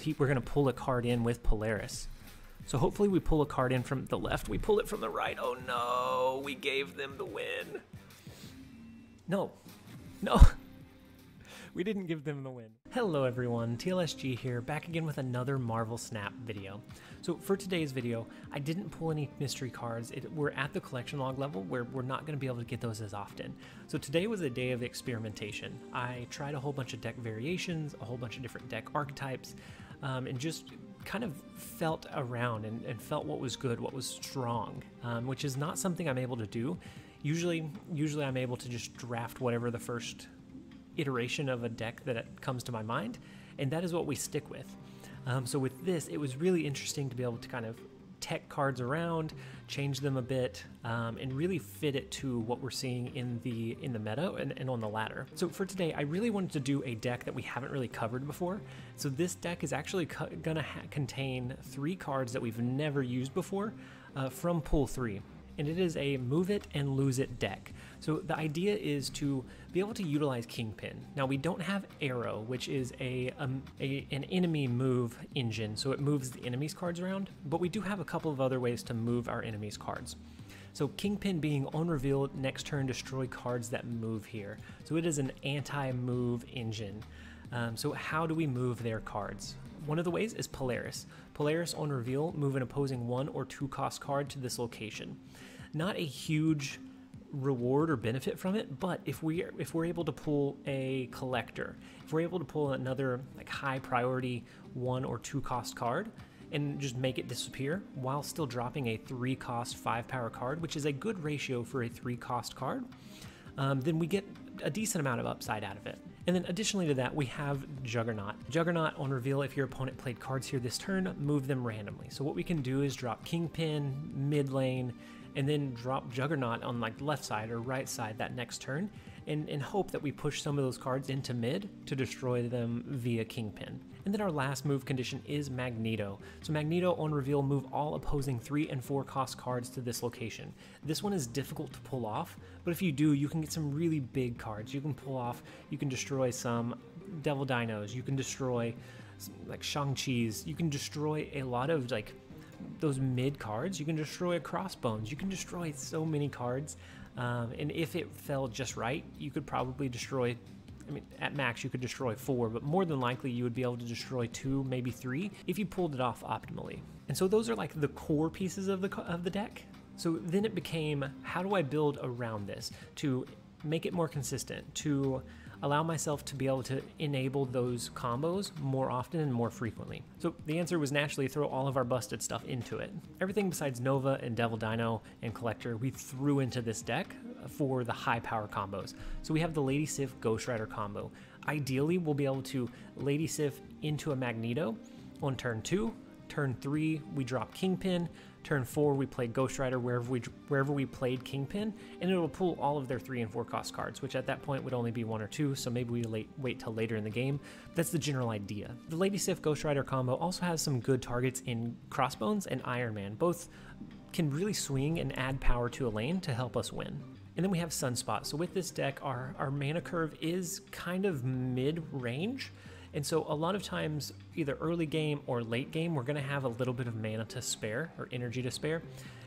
but we're going to pull a card in with Polaris. So hopefully we pull a card in from the left. We pull it from the right. Oh no, we gave them the win. No, we didn't give them the win. Hello everyone, TLSG here, back again with another Marvel Snap video. So for today's video, I didn't pull any mystery cards. We're at the collection log level where we're not going to be able to get those as often. So today was a day of experimentation. I tried a whole bunch of deck variations, a whole bunch of different deck archetypes, and just kind of felt around and felt what was good, what was strong, which is not something I'm able to do. Usually I'm able to just draft whatever the first iteration of a deck that comes to my mind, and that is what we stick with. So with this, it was really interesting to be able to kind of tech cards around, change them a bit, and really fit it to what we're seeing in the meta and on the ladder. So for today, I really wanted to do a deck that we haven't really covered before. So this deck is actually gonna contain 3 cards that we've never used before from Pool 3. And it is a move it and lose it deck. So the idea is to be able to utilize Kingpin. Now we don't have Arrow, which is an enemy move engine, so it moves the enemy's cards around, but we do have a couple of other ways to move our enemy's cards. So Kingpin being on reveal, next turn destroy cards that move here. So it is an anti-move engine. So how do we move their cards? One of the ways is Polaris. Polaris on reveal, move an opposing 1 or 2 cost card to this location. Not a huge reward or benefit from it, but if we're able to pull a collector, if we're able to pull another like high priority 1 or 2 cost card and just make it disappear while still dropping a 3 cost 5 power card, which is a good ratio for a 3 cost card, then we get a decent amount of upside out of it. And then additionally to that, we have Juggernaut. Juggernaut on reveal, if your opponent played cards here this turn, move them randomly. So what we can do is drop Kingpin, mid lane, and then drop Juggernaut on like the left side or right side that next turn, and hope that we push some of those cards into mid to destroy them via Kingpin. And then our last move condition is Magneto. So Magneto on reveal, move all opposing 3 and 4 cost cards to this location. This one is difficult to pull off, but if you do, you can get some really big cards. You can pull off, you can destroy some Devil Dinos, you can destroy like Shang-Chi's, you can destroy a lot of like those mid cards, you can destroy a Crossbones, you can destroy so many cards, and if it fell just right, you could probably destroy, I mean, at max you could destroy 4, but more than likely you would be able to destroy 2, maybe 3, if you pulled it off optimally. And so those are like the core pieces of the deck. So then it became, how do I build around this to make it more consistent, to allow myself to be able to enable those combos more often and more frequently? So the answer was naturally throw all of our busted stuff into it. Everything besides Nova and Devil Dino and Collector we threw into this deck for the high power combos. So we have the Lady Sif Ghost Rider combo. Ideally we'll be able to Lady Sif into a Magneto on turn 2, turn 3 we drop Kingpin, turn 4 we play Ghost Rider wherever we played Kingpin, and it'll pull all of their 3 and 4 cost cards, which at that point would only be 1 or 2, so maybe we wait till later in the game. That's the general idea. The Lady Sif Ghost Rider combo also has some good targets in Crossbones and Iron Man. Both can really swing and add power to a lane to help us win. And then we have Sunspot. So with this deck, our mana curve is kind of mid-range. And so a lot of times, either early game or late game, we're going to have a little bit of mana to spare, or energy to spare.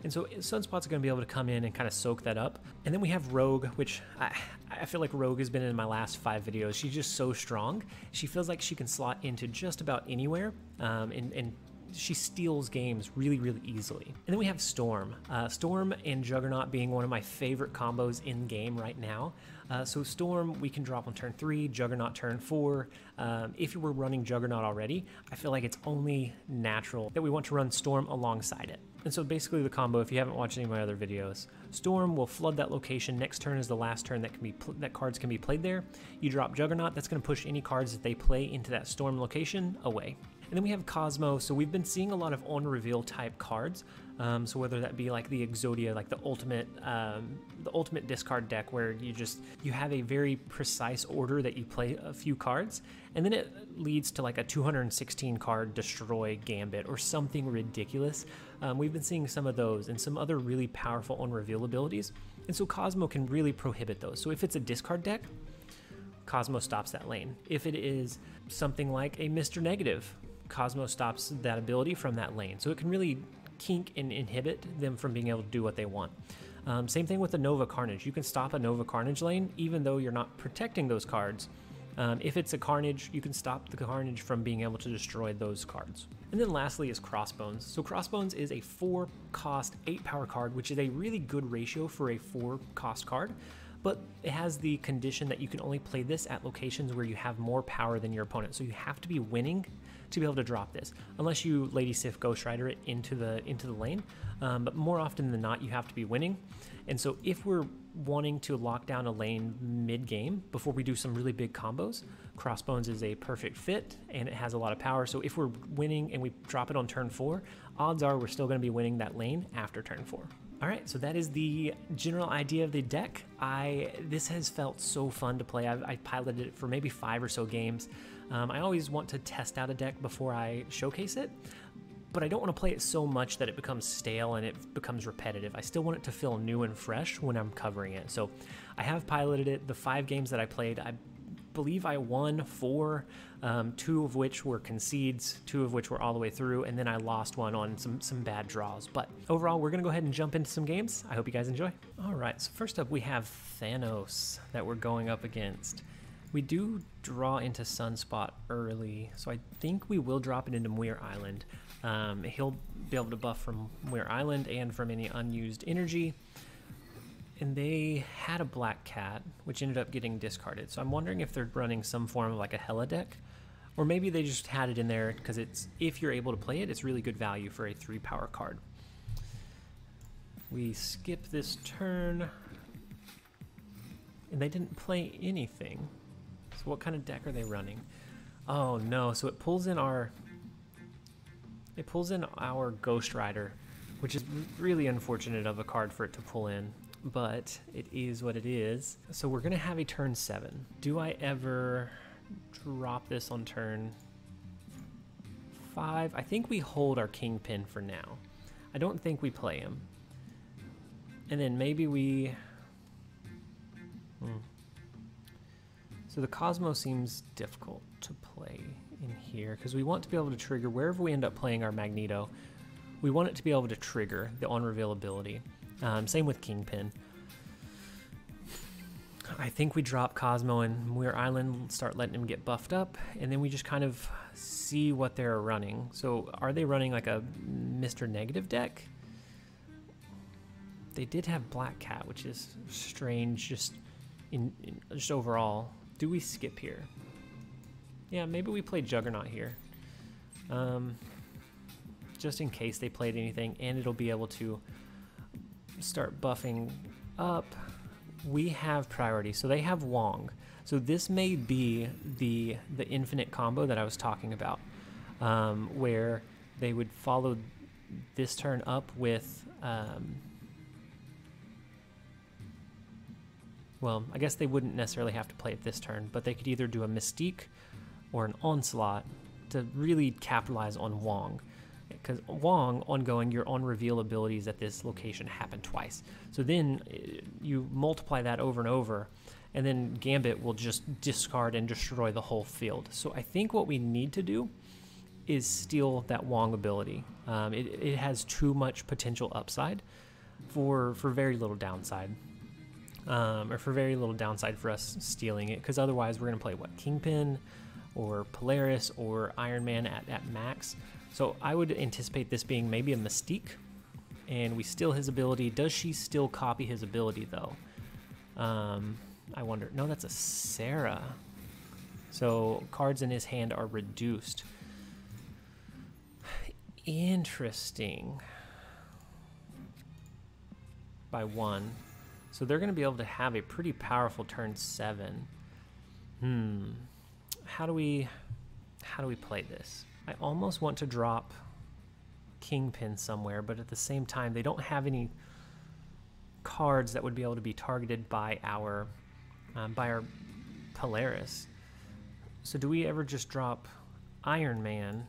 And so Sunspot's going to be able to come in and kind of soak that up. And then we have Rogue, which I feel like Rogue has been in my last 5 videos. She's just so strong. She feels like she can slot into just about anywhere, and she steals games really, really easily. And then we have Storm. Storm and Juggernaut being one of my favorite combos in game right now. So Storm we can drop on turn 3, Juggernaut turn 4. If you were running Juggernaut already, I feel like it's only natural that we want to run Storm alongside it. And so basically the combo, if you haven't watched any of my other videos, Storm will flood that location. Next turn is the last turn that cards can be played there. You drop Juggernaut, that's going to push any cards that they play into that Storm location away. And then we have Cosmo. So we've been seeing a lot of on reveal type cards. So whether that be like the Exodia, like the ultimate discard deck, where you have a very precise order that you play a few cards, and then it leads to like a 216 card destroy gambit or something ridiculous. We've been seeing some of those and some other really powerful on reveal abilities, and so Cosmo can really prohibit those. So if it's a discard deck, Cosmo stops that lane. If it is something like a Mr. Negative, Cosmo stops that ability from that lane. So it can really kink and inhibit them from being able to do what they want. Same thing with the Nova Carnage. You can stop a Nova Carnage lane even though you're not protecting those cards. If it's a Carnage, you can stop the Carnage from being able to destroy those cards. And then lastly is Crossbones. So Crossbones is a 4-cost, 8-power card, which is a really good ratio for a 4-cost card, but it has the condition that you can only play this at locations where you have more power than your opponent. So you have to be winning to be able to drop this, unless you Lady Sif Ghost Rider it into the lane. But more often than not, you have to be winning. And so if we're wanting to lock down a lane mid-game before we do some really big combos, Crossbones is a perfect fit, and it has a lot of power. So if we're winning and we drop it on turn 4, odds are we're still going to be winning that lane after turn 4. All right, so that is the general idea of the deck. This has felt so fun to play. I piloted it for maybe 5 or so games. I always want to test out a deck before I showcase it, but I don't want to play it so much that it becomes stale and it becomes repetitive. I still want it to feel new and fresh when I'm covering it. So I have piloted it. The 5 games that I played, I believe I won 4, 2 of which were concedes, 2 of which were all the way through, and then I lost one on some bad draws. But overall, we're going to go ahead and jump into some games. I hope you guys enjoy. All right, so first up we have Thanos that we're going up against. We do draw into Sunspot early, so I think we will drop it into Muir Island. He'll be able to buff from Muir Island and from any unused energy. And they had a Black Cat, which ended up getting discarded. So I'm wondering if they're running some form of like a Hela deck, or maybe they just had it in there because if you're able to play it, it's really good value for a 3-power card. We skip this turn, and they didn't play anything. So what kind of deck are they running? Oh no, so it pulls in our Ghost Rider, which is really unfortunate of a card for it to pull in, but it is what it is. So we're gonna have a turn 7. Do I ever drop this on turn 5? I think we hold our Kingpin for now. I don't think we play him. And then maybe we... So the Cosmo seems difficult to play in here because we want to be able to trigger wherever we end up playing our Magneto. We want it to be able to trigger the on-reveal ability. Same with Kingpin. I think we drop Cosmo and Muir Island, start letting him get buffed up, and then we just kind of see what they're running. So are they running like a Mr. Negative deck? They did have Black Cat, which is strange just overall. Do we skip here? Yeah, maybe we play Juggernaut here. Just in case they played anything, and it'll be able to start buffing up. We have priority, so they have Wong. So this may be the infinite combo that I was talking about, where they would follow this turn up with... well, I guess they wouldn't necessarily have to play it this turn, but they could either do a Mystique or an Onslaught to really capitalize on Wong. Because Wong, ongoing, your on-reveal abilities at this location happen twice. So then you multiply that over and over, and then Gambit will just discard and destroy the whole field. So I think what we need to do is steal that Wong ability. It has too much potential upside for very little downside. Or for very little downside for us stealing it, because otherwise we're going to play, what, Kingpin or Polaris or Iron Man at max. So I would anticipate this being maybe a Mystique, and we steal his ability. Does she still copy his ability, though? I wonder. No, that's a Sarah. So cards in his hand are reduced. Interesting. By 1. So they're going to be able to have a pretty powerful turn 7. How do we play this? I almost want to drop Kingpin somewhere, but at the same time, they don't have any cards that would be able to be targeted by our Polaris. So do we ever just drop Iron Man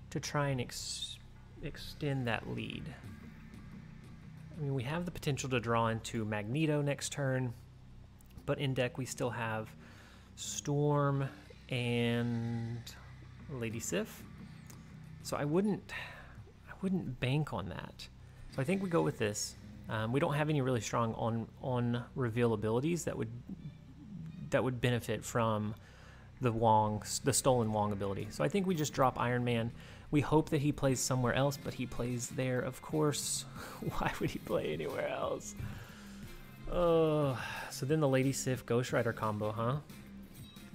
to try and extend that lead? I mean, we have the potential to draw into Magneto next turn, but in deck we still have Storm and Lady Sif. So I wouldn't bank on that. So I think we go with this. We don't have any really strong on reveal abilities that would benefit from the stolen Wong ability. So I think we just drop Iron Man. We hope that he plays somewhere else, but he plays there, of course. Why would he play anywhere else? Oh, so then the Lady Sif Ghost Rider combo, huh?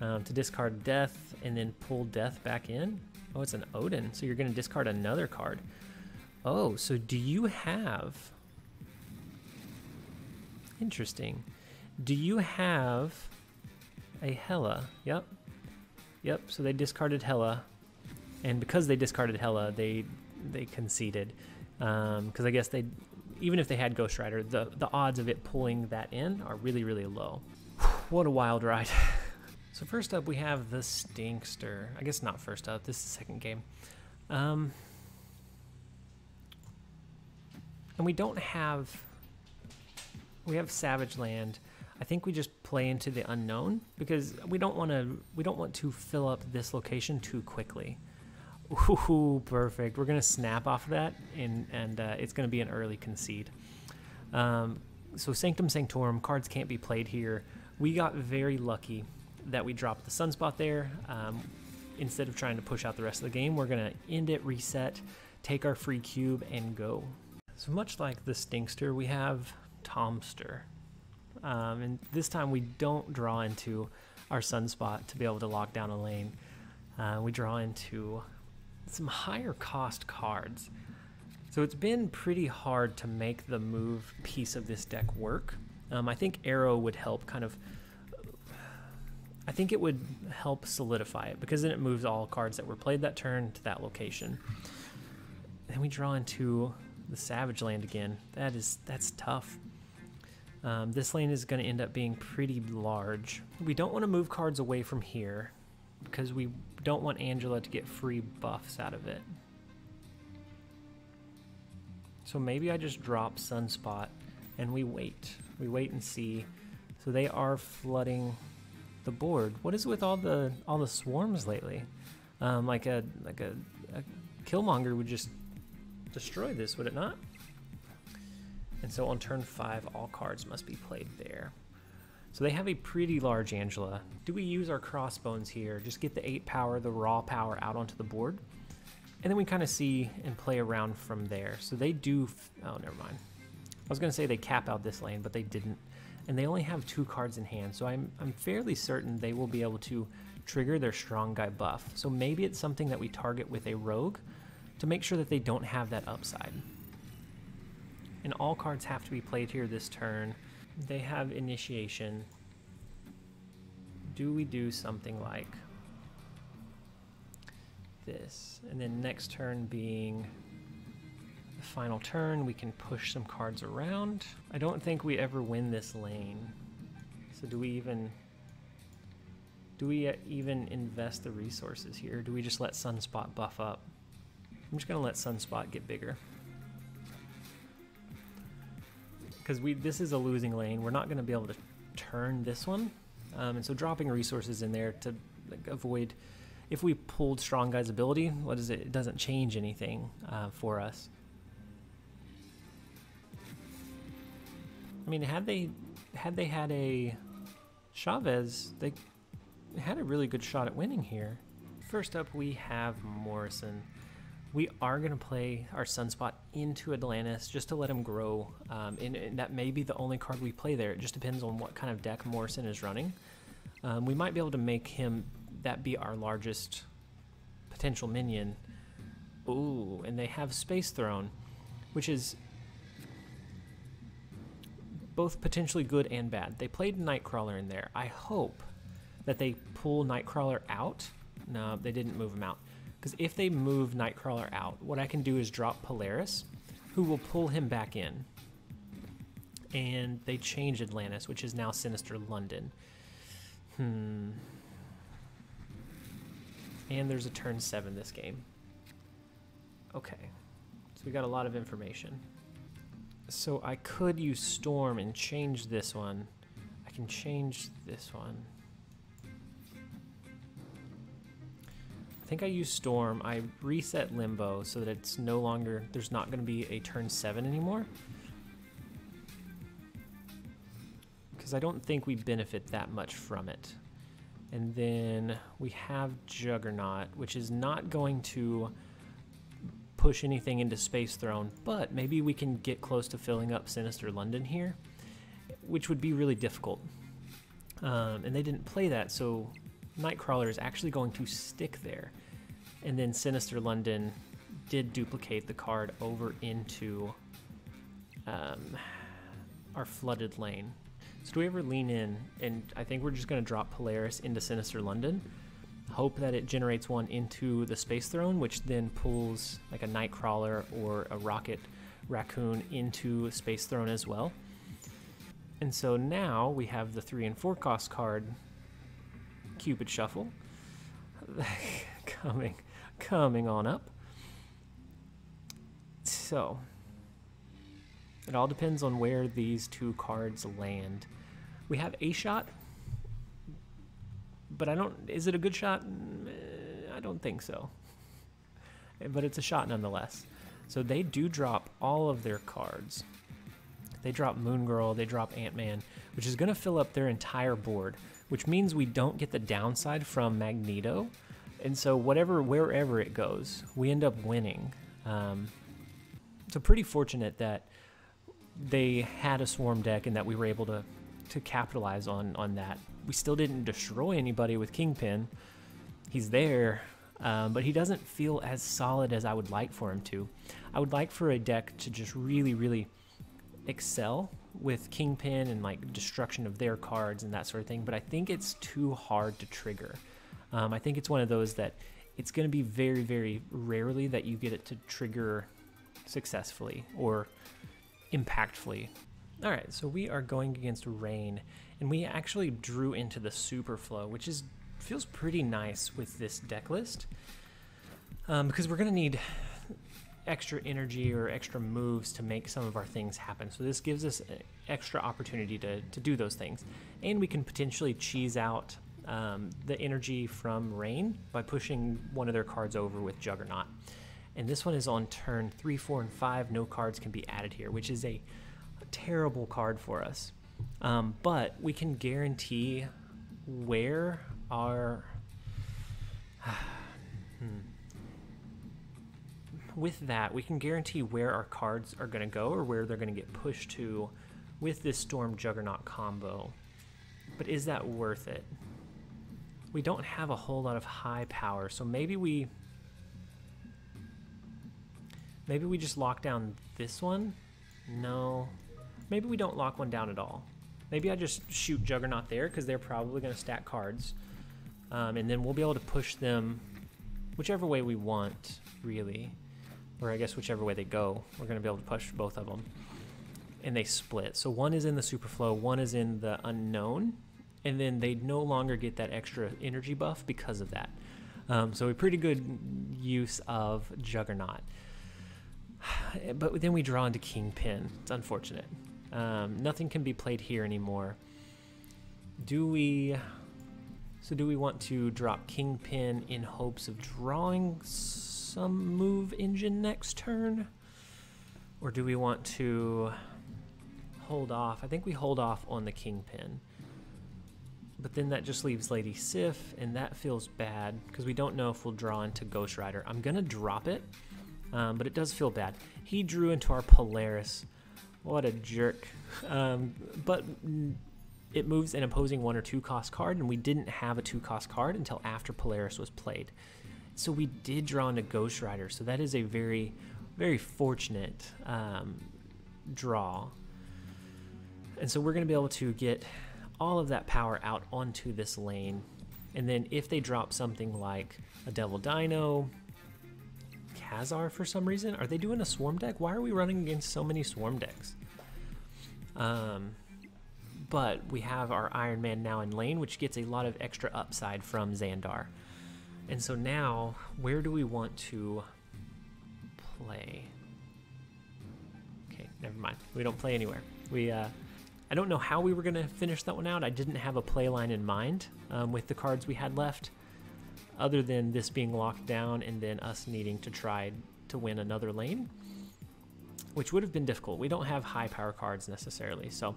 To discard Death and then pull Death back in. Oh, it's an Odin, so you're going to discard another card. Oh, so do you have... Interesting. Do you have a Hela? Yep. Yep, so they discarded Hela. And because they discarded Hela, they conceded. Because I guess even if they had Ghost Rider, the odds of it pulling that in are really, really low. What a wild ride. So first up, we have the Stinkster. I guess not first up. This is the second game. And we don't have... We have Savage Land. I think we just play into the unknown because we don't want to fill up this location too quickly. Ooh, perfect. We're gonna snap off of that, and it's gonna be an early concede. So Sanctum Sanctorum cards can't be played here. We got very lucky that we dropped the Sunspot there. Instead of trying to push out the rest of the game, we're gonna end it, reset, take our free cube, and go. So much like the Stinkster, we have Tomster. And this time we don't draw into our Sunspot to be able to lock down a lane. We draw into some higher cost cards. So it's been pretty hard to make the move piece of this deck work. I think Arrow would help I think it would help solidify it because then it moves all cards that were played that turn to that location. Then we draw into the Savage Land again. That's tough. This lane is going to end up being pretty large. We don't want to move cards away from here because we don't want Angela to get free buffs out of it. So maybe I just drop Sunspot and we wait. We wait and see. So they are flooding the board. What is with all the swarms lately? Like a Killmonger would just destroy this, would it not? And so on turn 5, all cards must be played there. So they have a pretty large Angela. Do we use our crossbones here? Just get the 8 power, the raw power out onto the board. And then we kind of see and play around from there. So they do, oh, never mind. I was gonna say they cap out this lane, but they didn't. And they only have 2 cards in hand. So I'm fairly certain they will be able to trigger their strong guy buff. So maybe it's something that we target with a rogue to make sure that they don't have that upside. And all cards have to be played here this turn. They have initiation. Do we do something like this? And then next turn being the final turn, we can push some cards around. I don't think we ever win this lane. So do we even invest the resources here? Do we just let Sunspot buff up? I'm just gonna let Sunspot get bigger. Because this is a losing lane. We're not going to be able to turn this one. And so dropping resources in there to avoid... If we pulled Strong Guy's ability, what is it? It doesn't change anything for us. I mean, had they had a Chavez, they had a really good shot at winning here. First up, we have Morrison. We are going to play our Sunspot into Atlantis just to let him grow, and that may be the only card we play there. It just depends on what kind of deck Morrison is running. We might be able to make that be our largest potential minion. Ooh, and they have Space Throne, which is both potentially good and bad. They played Nightcrawler in there. I hope that they pull Nightcrawler out. No, they didn't move him out. Because if they move Nightcrawler out, what I can do is drop Polaris, who will pull him back in. And they change Atlantis, which is now Sinister London. And there's a turn 7 this game. Okay, so we got a lot of information. So I could use Storm and change this one. I can change this one. think I used Storm. I reset Limbo so that it's no longer, there's not going to be a turn 7 anymore. Because I don't think we benefit that much from it. And then we have Juggernaut, which is not going to push anything into Space Throne, but maybe we can get close to filling up Sinister London here, which would be really difficult. And they didn't play that, so Nightcrawler is actually going to stick there. And then Sinister London did duplicate the card over into our flooded lane. So do we ever lean in? And I think we're just going to drop Polaris into Sinister London, hope that it generates one into the Space Throne, which then pulls like a Nightcrawler or a Rocket Raccoon into Space Throne as well. And so now we have the 3 and 4 cost card, Cupid Shuffle, coming on up. So it all depends on where these 2 cards land. We have a shot, but is it a good shot? I don't think so. But it's a shot nonetheless. So they do drop all of their cards. They drop Moon Girl, they drop Ant-Man, which is going to fill up their entire board, which means we don't get the downside from Magneto. And so wherever it goes, we end up winning. So pretty fortunate that they had a Swarm deck and that we were able to capitalize on that. We still didn't destroy anybody with Kingpin. He's there, but he doesn't feel as solid as I would like for him to. I would like for a deck to just really, really excel with Kingpin and like destruction of their cards and that sort of thing, but I think it's too hard to trigger. I think it's one of those that it's going to be very, very rarely that you get it to trigger successfully or impactfully. All right, so we are going against Rain, and we actually drew into the Super Flow, which feels pretty nice with this deck list, because we're going to need extra energy or extra moves to make some of our things happen. So this gives us an extra opportunity to do those things, and we can potentially cheese out the energy from Rain by pushing one of their cards over with Juggernaut. And this one is on turn 3, 4, and 5. No cards can be added here, which is a terrible card for us. But we can guarantee where our... With that, we can guarantee where our cards are going to go or where they're going to get pushed to with this Storm Juggernaut combo. But is that worth it? We don't have a whole lot of high power, so maybe we just lock down this one? No. Maybe we don't lock one down at all. Maybe I just shoot Juggernaut there because they're probably going to stack cards. And then we'll be able to push them whichever way we want, really. Or I guess whichever way they go, we're going to be able to push both of them. And they split. So one is in the Super Flow, one is in the Unknown. And then they no longer get that extra energy buff because of that. So a pretty good use of Juggernaut. But then we draw into Kingpin. It's unfortunate. Nothing can be played here anymore. Do we want to drop Kingpin in hopes of drawing some move engine next turn? Or do we want to hold off? I think we hold off on the Kingpin. But then that just leaves Lady Sif, and that feels bad because we don't know if we'll draw into Ghost Rider. I'm going to drop it, but it does feel bad. He drew into our Polaris. What a jerk. But it moves an opposing 1 or 2 cost card, and we didn't have a 2 cost card until after Polaris was played. So we did draw into Ghost Rider, so that is a very, very fortunate draw. And so we're going to be able to get all of that power out onto this lane. And then if they drop something like a Devil Dino, Khazar for some reason, are they doing a Swarm deck? Why are we running against so many Swarm decks? But we have our Iron Man now in lane, which gets a lot of extra upside from Xandar. And so now, where do we want to play? Okay, never mind. We don't play anywhere. I don't know how we were going to finish that one out. I didn't have a play line in mind with the cards we had left. other than this being locked down and then us needing to try to win another lane, which would have been difficult. We don't have high power cards necessarily, so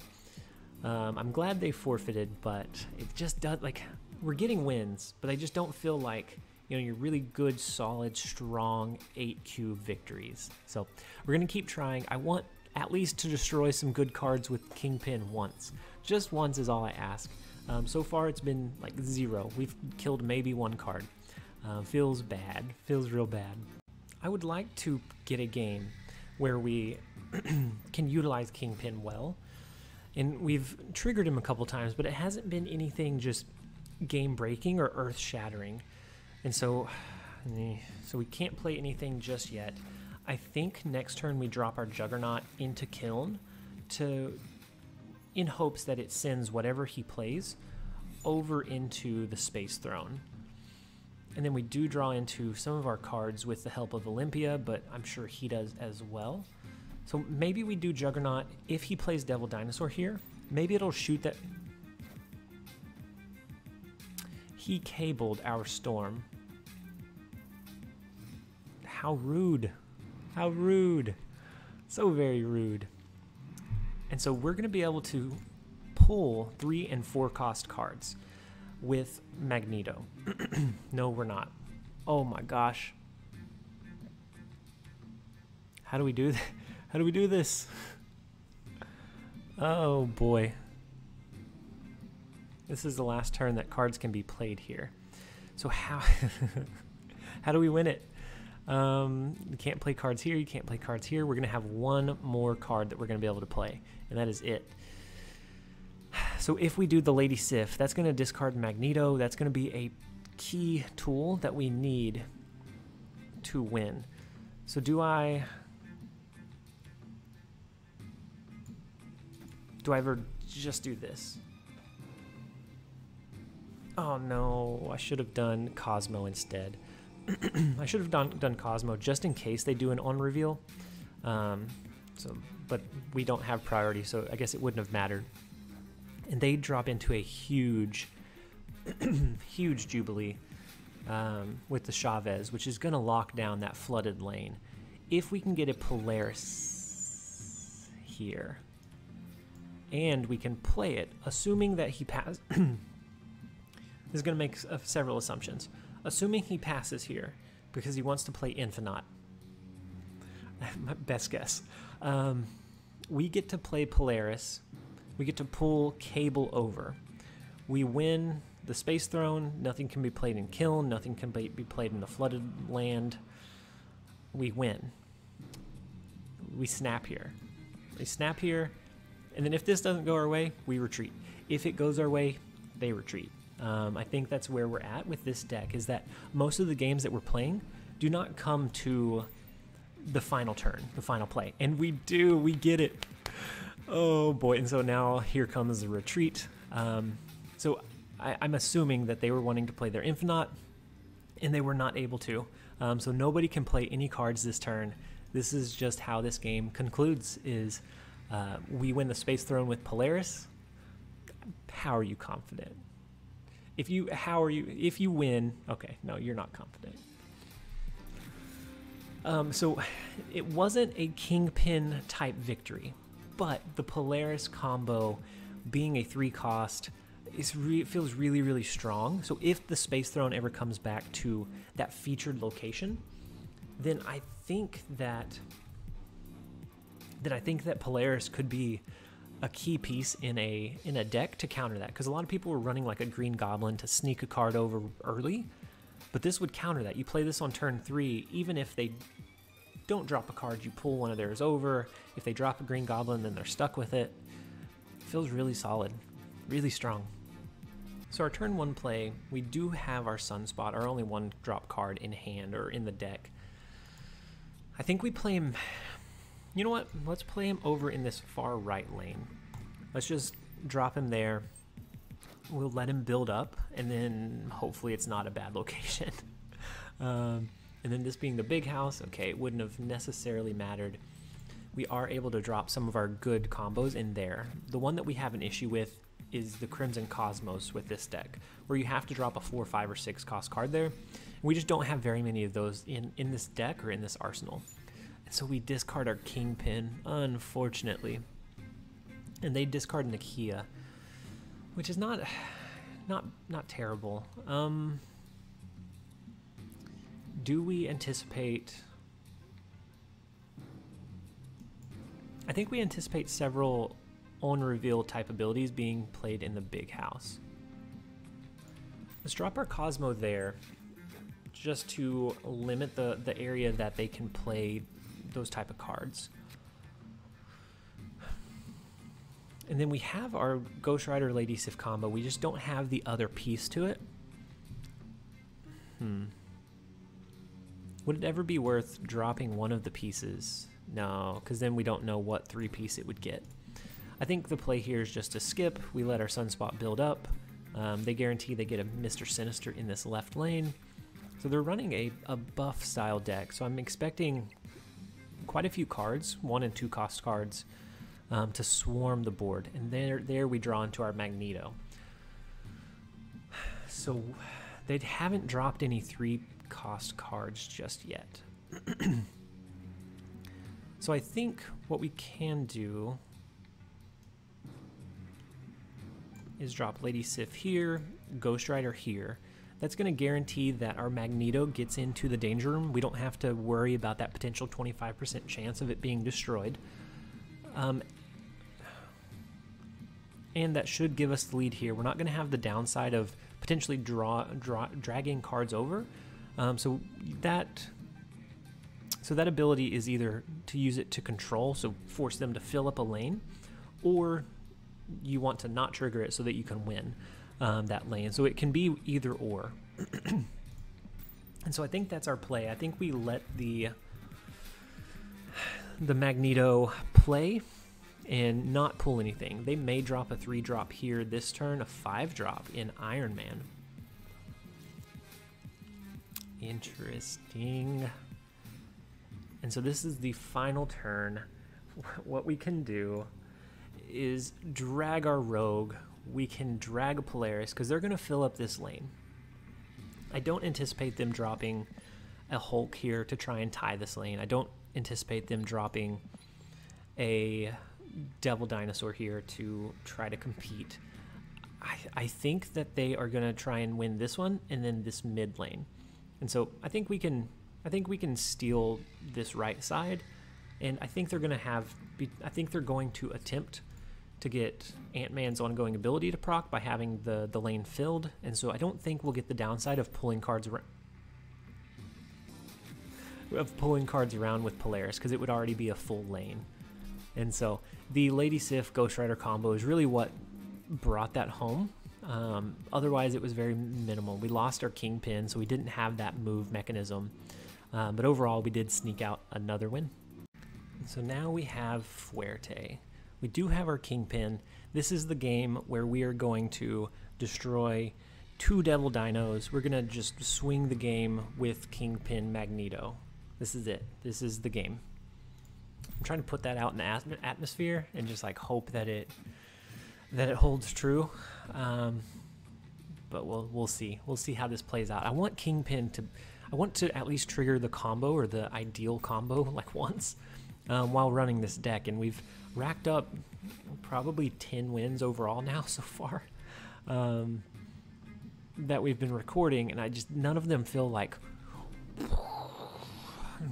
I'm glad they forfeited, but it just does, like, we're getting wins, but they just don't feel like, you know, your really good, solid, strong 8-cube victories. So we're going to keep trying. I want at least to destroy some good cards with Kingpin once. Just once is all I ask. So far it's been like 0. We've killed maybe 1 card. Feels bad. Feels real bad. I would like to get a game where we can utilize Kingpin well. And we've triggered him a couple times, but it hasn't been anything just game-breaking or earth-shattering. And so we can't play anything just yet. I think next turn we drop our Juggernaut into Kiln in hopes that it sends whatever he plays over into the Space Throne. And then we do draw into some of our cards with the help of Olympia, but I'm sure he does as well. So maybe we do Juggernaut. If he plays Devil Dinosaur here, maybe it'll shoot that. He cabled our Storm. How rude. How rude. So very rude. And so we're going to be able to pull 3 and 4 cost cards with Magneto. No, we're not. Oh my gosh. How do we do that? How do we do this? Oh boy. This is the last turn that cards can be played here. So how how do we win it? You can't play cards here, you can't play cards here. We're gonna have 1 more card that we're gonna be able to play, and that is it. So if we do the Lady Sif, that's gonna discard Magneto. That's gonna be a key tool that we need to win. So do I ever just do this? Oh no, I should have done Cosmo instead. I should have done Cosmo just in case they do an on reveal. But we don't have priority, so I guess it wouldn't have mattered. And they drop into a huge, huge Jubilee with the Chavez, which is going to lock down that flooded lane. If we can get a Polaris here, and we can play it, assuming that he passes. This is going to make several assumptions. Assuming he passes here because he wants to play Infinite. My best guess. We get to play Polaris. We get to pull Cable over. We win the Space Throne. Nothing can be played in Kiln. Nothing can be played in the flooded land. We win. We snap here. We snap here. And then if this doesn't go our way, we retreat. If it goes our way, they retreat. I think that's where we're at with this deck, is that most of the games that we're playing do not come to the final turn, the final play. And we do, we get it. Oh boy, and so now here comes the retreat. So I'm assuming that they were wanting to play their Infinite, and they were not able to. So nobody can play any cards this turn. This is just how this game concludes, is we win the Space Throne with Polaris. How are you confident? If you win, okay, no, you're not confident. So it wasn't a Kingpin type victory, but the Polaris combo being a 3 cost feels really, really strong. So if the Space Throne ever comes back to that featured location, then I think that Polaris could be a key piece in a deck to counter that, because a lot of people were running like a Green Goblin to sneak a card over early, but this would counter that. You play this on turn 3, even if they don't drop a card, you pull one of theirs over. If they drop a Green Goblin, then they're stuck with it. It feels really solid, really strong. So our turn 1 play, we do have our Sunspot, our only 1 drop card in hand or in the deck. I think we play him. You know what? Let's play him over in this far right lane. Let's just drop him there. We'll let him build up, and then hopefully it's not a bad location. And then this being the big house, okay, it wouldn't have necessarily mattered. We are able to drop some of our good combos in there. The one that we have an issue with is the Crimson Cosmos with this deck, where you have to drop a 4, 5, or 6 cost card there. We just don't have very many of those in this deck or in this arsenal. And so we discard our Kingpin, unfortunately. And they discard Nakia, which is not terrible. Do we anticipate... I think we anticipate several on-reveal type abilities being played in the big house. Let's drop our Cosmo there, just to limit the area that they can play those type of cards. And then we have our Ghost Rider Lady Sif combo. We just don't have the other piece to it. Would it ever be worth dropping one of the pieces? No, because then we don't know what 3-piece it would get. I think the play here is just to skip. We let our Sunspot build up. They guarantee they get a Mr. Sinister in this left lane. So they're running a buff style deck. So I'm expecting quite a few cards, 1 and 2 cost cards, to swarm the board. And there we draw into our Magneto. So they haven't dropped any 3 cost cards just yet. So I think what we can do is drop Lady Sif here, Ghost Rider here. That's going to guarantee that our Magneto gets into the danger room. We don't have to worry about that potential 25% chance of it being destroyed. And that should give us the lead here. We're not going to have the downside of potentially dragging cards over. So that ability is either to use it to control, so force them to fill up a lane, or you want to not trigger it so that you can win that lane. So it can be either or. And so I think that's our play. I think we let the Magneto play and not pull anything. They may drop a 3-drop here this turn, a 5-drop in Iron Man. Interesting. And so this is the final turn. What we can do is drag our Rogue. We can drag a Polaris because they're going to fill up this lane. I don't anticipate them dropping a Hulk here to try and tie this lane. I don't anticipate them dropping a Devil Dinosaur here to try to compete. I think that they are going to try and win this one and then this mid lane. And so I think we can steal this right side, and I think they're going to attempt to get Ant-Man's ongoing ability to proc by having the lane filled, and so I don't think we'll get the downside of pulling cards around with Polaris, because it would already be a full lane. And so the Lady Sif Ghost Rider combo is really what brought that home. Otherwise it was very minimal. We lost our Kingpin, so we didn't have that move mechanism, but overall we did sneak out another win. So now we have Fuerte. We do have our Kingpin. This is the game where we are going to destroy 2 Devil Dinos. We're going to just swing the game with Kingpin Magneto. This is it. This is the game. I'm trying to put that out in the atmosphere and just like hope that it holds true. But we'll see. We'll see how this plays out. I want Kingpin to at least trigger the combo, or the ideal combo, like once while running this deck, and we've racked up probably 10 wins overall now so far that we've been recording, and none of them feel like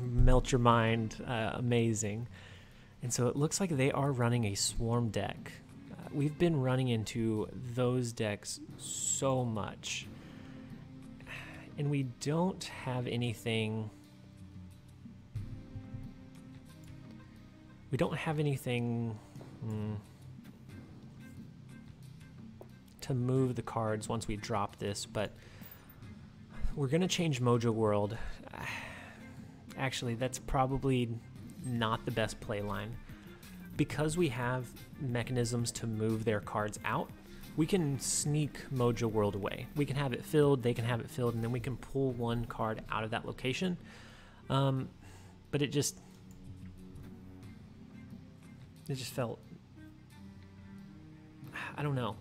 melt your mind amazing. And so it looks like they are running a swarm deck. We've been running into those decks so much, and we don't have anything. We don't have anything to move the cards once we drop this, but we're going to change Mojo World. Actually, that's probably not the best play line. Because we have mechanisms to move their cards out, we can sneak Mojo World away. We can have it filled, they can have it filled, and then we can pull one card out of that location. But it just felt, I don't know.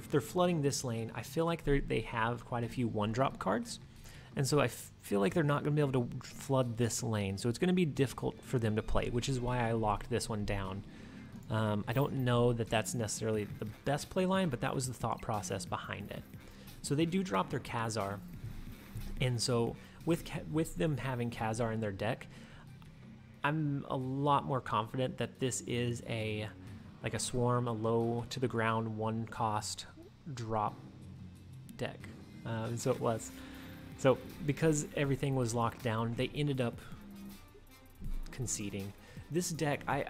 they're flooding this lane. I feel like they have quite a few 1-drop cards, and so I feel like they're not going to be able to flood this lane. So it's going to be difficult for them to play, which is why I locked this one down. I don't know that that's necessarily the best play line, but that was the thought process behind it. So they do drop their Khazar, and so with them having Khazar in their deck, I'm a lot more confident that this is like a swarm, a low to the ground 1-cost drop deck. So it was. So because everything was locked down, they ended up conceding. This deck, I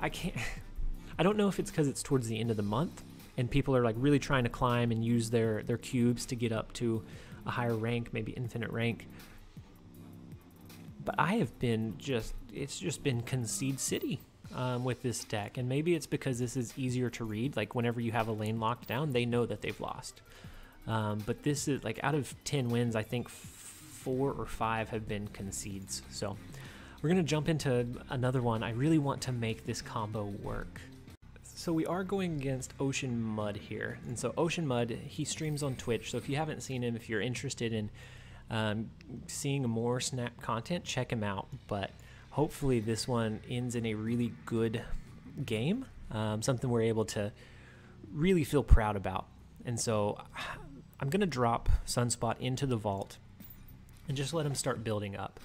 can't, I don't know if it's because it's towards the end of the month and people are like really trying to climb and use their cubes to get up to a higher rank, maybe infinite rank. But I have been it's just been Concede City with this deck. And maybe it's because this is easier to read. Like whenever you have a lane locked down, they know that they've lost. But this is like out of 10 wins, I think 4 or 5 have been concedes. So we're going to jump into another one. I really want to make this combo work. So we are going against Ocean Mud here. And so Ocean Mud, he streams on Twitch. So if you haven't seen him, if you're interested in seeing more Snap content, check him out. But hopefully this one ends in a really good game, something we're able to really feel proud about. And so I'm going to drop Sunspot into the vault and just let him start building up.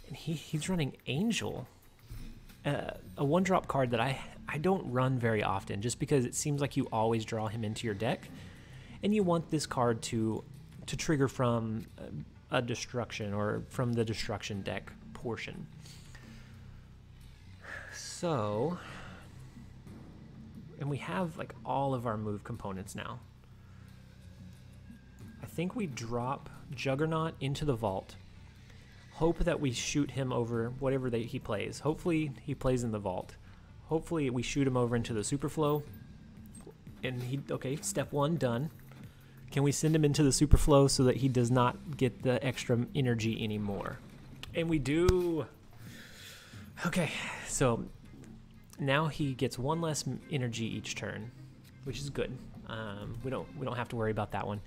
And he's running Angel, a 1-drop card that I don't run very often, just because it seems like you always draw him into your deck, and you want this card to trigger from a destruction or from the destruction deck portion. So, and we have like all of our move components now. I think we drop Juggernaut into the vault. Hope that we shoot him over whatever he plays. Hopefully he plays in the vault. Hopefully we shoot him over into the Superflow. And okay, step 1 done. Can we send him into the Superflow so that he does not get the extra energy anymore? And we do. Okay, so now he gets 1 less energy each turn, which is good. We don't have to worry about that one.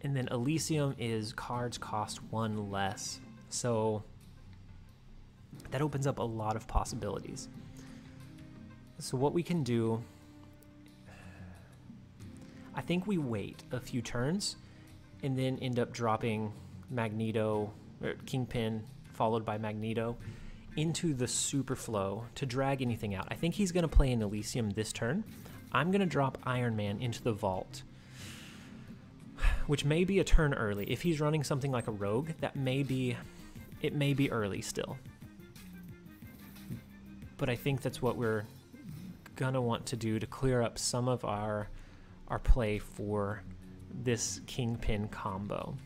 And then Elysium is cards cost 1 less. So that opens up a lot of possibilities. So what we can do, I think we wait a few turns and then end up dropping Magneto, or Kingpin, followed by Magneto, into the Superflow to drag anything out. I think he's going to play in Elysium this turn. I'm going to drop Iron Man into the vault, which may be a turn early. If he's running something like a rogue, it may be early still. But I think that's what we're gonna want to do to clear up some of our play for this Kingpin combo.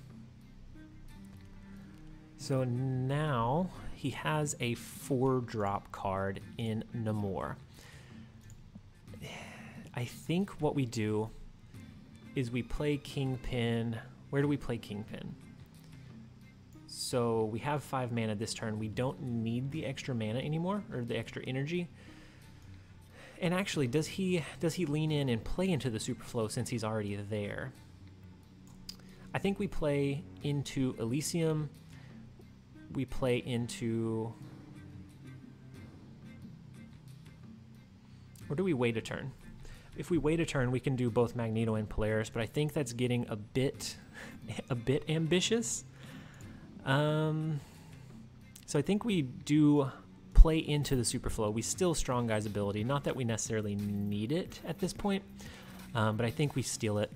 So now he has a 4-drop card in Namor. I think what we do is we play Kingpin. Where do we play Kingpin? So we have 5 mana this turn. We don't need the extra mana anymore, or the extra energy. And actually, does he lean in and play into the Superflow since he's already there? I think we play into Elysium. We play into... Or do we wait a turn? If we wait a turn, we can do both Magneto and Polaris, but I think that's getting a bit ambitious. So I think we do play into the Superflow. We steal Strong Guy's ability. Not that we necessarily need it at this point, but I think we steal it.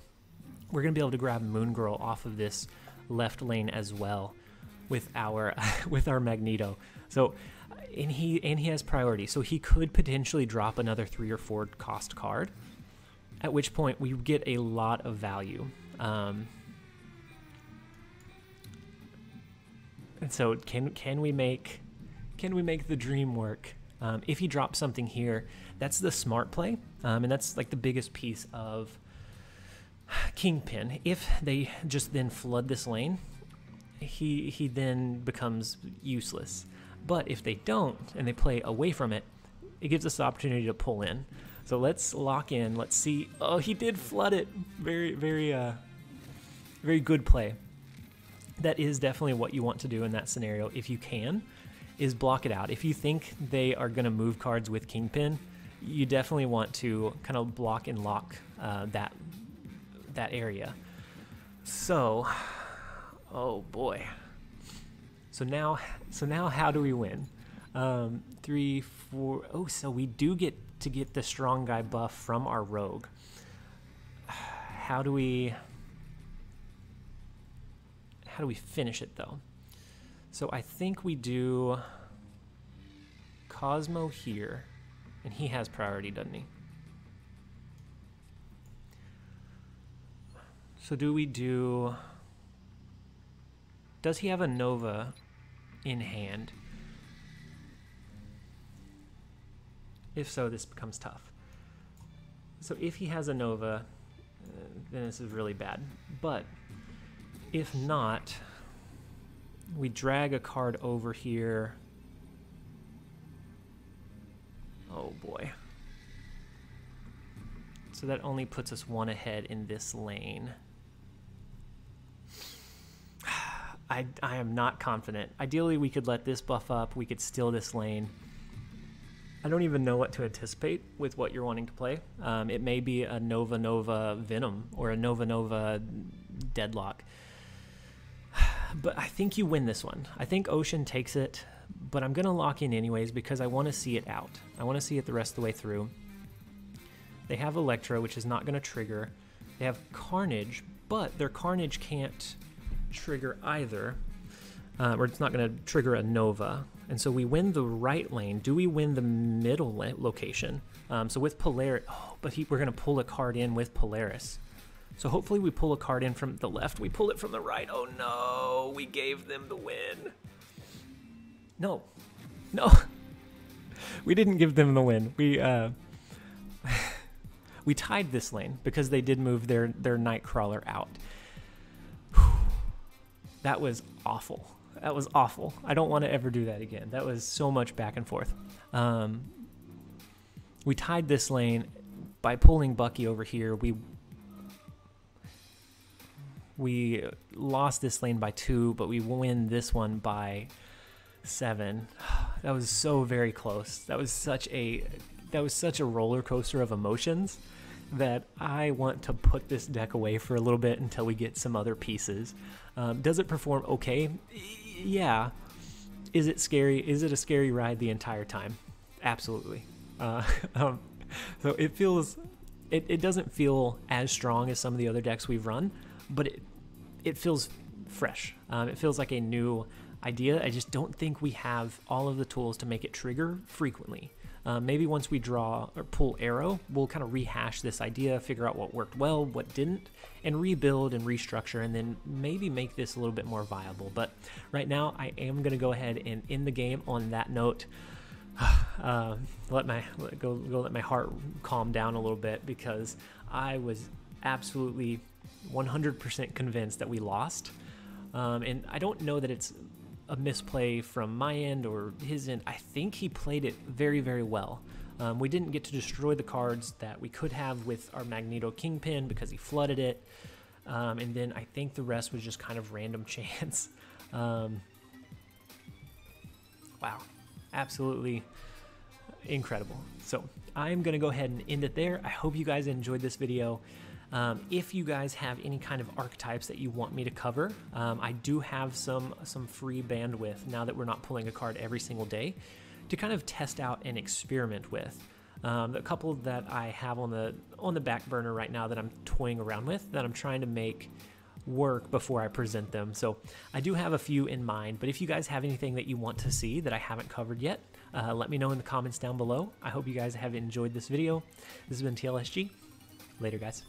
We're going to be able to grab Moon Girl off of this left lane as well with our with our Magneto. So and he has priority, so he could potentially drop another 3 or 4 cost card, at which point we get a lot of value. And so can we make the dream work? If he drops something here, that's the smart play, and that's like the biggest piece of Kingpin. If they just then flood this lane, he then becomes useless. But if they don't and they play away from it, it gives us the opportunity to pull in. So let's lock in. Let's see. Oh, he did flood it. Very, very, very good play. That is definitely what you want to do in that scenario, if you can, is block it out. If you think they are going to move cards with Kingpin, you definitely want to kind of block and lock that area. So, oh boy. So now how do we win? 3, 4. Oh, so we do get to get the strong guy buff from our rogue. How do we finish it though? So I think we do Cosmo here, and he has priority, doesn't he? So do we do, does he have a Nova in hand? If so, this becomes tough. So if he has a Nova, then this is really bad. But if not, we drag a card over here. Oh boy. So that only puts us one ahead in this lane. I am not confident. Ideally, we could let this buff up. We could steal this lane. I don't even know what to anticipate with what you're wanting to play. It may be a Nova Venom or a Nova Deadlock. But I think you win this one. I think Ocean takes it, but I'm going to lock in anyways because I want to see it out. I want to see it the rest of the way through. They have Electro, which is not going to trigger. They have Carnage, but their Carnage can't trigger either, or it's not going to trigger a Nova. And so we win the right lane. Do we win the middle location? So with Polaris, oh, but we're going to pull a card in with Polaris. So hopefully we pull a card in from the left. We pull it from the right. Oh no, we gave them the win. No, we didn't give them the win. We tied this lane because they did move their Nightcrawler out. That was awful. That was awful. I don't want to ever do that again. That was so much back and forth. We tied this lane by pulling Bucky over here. We lost this lane by 2, but we win this one by 7. That was so very close. That was such a roller coaster of emotions that I want to put this deck away for a little bit until we get some other pieces. Does it perform okay? Yeah. Is it scary? Is it a scary ride the entire time? Absolutely. So it doesn't feel as strong as some of the other decks we've run, but it feels fresh. It feels like a new idea. I just don't think we have all of the tools to make it trigger frequently. Maybe once we draw or pull Arrow, we'll kind of rehash this idea, figure out what worked well, what didn't, and rebuild and restructure, and then maybe make this a little bit more viable. But right now, I am going to go ahead and end the game on that note. Let my heart calm down a little bit because I was absolutely 100% convinced that we lost. And I don't know that it's a misplay from my end or his end. I think he played it very, very well. We didn't get to destroy the cards that we could have with our Magneto Kingpin because he flooded it. And then I think the rest was just kind of random chance. Wow. Absolutely incredible. So I'm going to go ahead and end it there. I hope you guys enjoyed this video. If you guys have any kind of archetypes that you want me to cover, I do have some free bandwidth now that we're not pulling a card every single day to kind of test out and experiment with. A couple that I have on the back burner right now that I'm toying around with, that I'm trying to make work before I present them. So I do have a few in mind, but if you guys have anything that you want to see that I haven't covered yet, let me know in the comments down below. I hope you guys have enjoyed this video. This has been TLSG. Later, guys.